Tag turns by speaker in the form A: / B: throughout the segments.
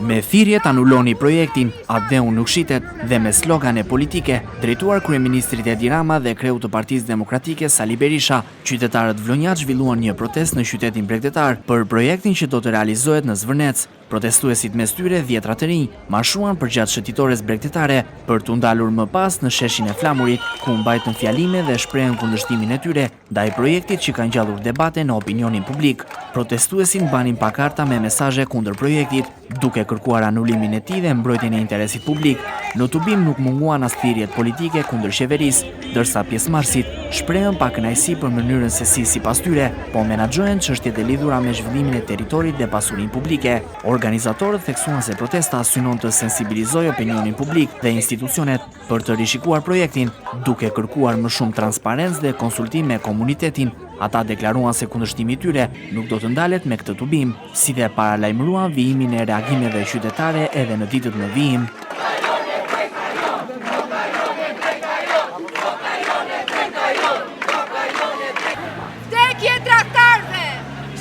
A: Me thirrje ta anuloni projektin, Adeu nuk shitet dhe me slogane politike, drejtuar kryeministrit Edi Rama dhe kreu të Partisë Demokratike Sali Berisha, qytetarët vlonjat zhvilluan një protestë në qytetin Bregdetar për projektin që do të realizohet në Zvërnec. Protestuesit mes tyre 10 të rinj marshuan përgjatë shëtitores bregdetare për t'u ndalur më pas në sheshin e Flamurit, ku mbajtën fjalime dhe shprehen kundërshtimin e tyre ndaj projektit që ka ngjallur debate në opinionin publik. Protestuesin banin pakarta me mesazhe kundër projektit, duke kërkuar anulimin e tij dhe mbrojtjen e interesit publik. Në tubim nuk munguan as thirrjet politike kundër qeverisë, ndërsa pjesëmarrësit shprehen pa kënaqësi për mënyrën se si sipas tyre po menaxhohen çështjet e lidhura me zhvillimin e territorit dhe pasurinë publike. Organizatorët theksuan se protesta synon të sensibilizojë opinionin publik dhe institucionet për të rishikuar projektin, duke kërkuar më shumë transparencë dhe konsultim me komunitetin. Ata deklaruan se kundërshtimi i tyre nuk do të ndalet me këtë tubim, si dhe paralajmëruan vijimin e reagimeve qytetare edhe në ditët në vijim.
B: Vdekje traktarëve!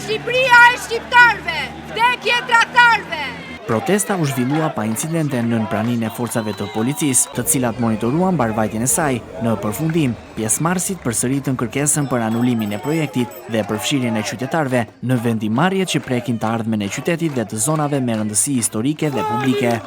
B: Shqipëria e shqiptarëve! Vdekje traktarëve!
A: Protesta u zhvillua pa incidente nën praninë e forcave të policisë, të cilat monitoruan mbarvajtjen e saj. Në përfundim, pjesëmarrësit përsëritën kërkesën për anulimin e projektit dhe përfshirjen e qytetarëve në vendimarrjet që prekin të ardhmen e qytetit dhe të zonave me rëndësi historike dhe publike.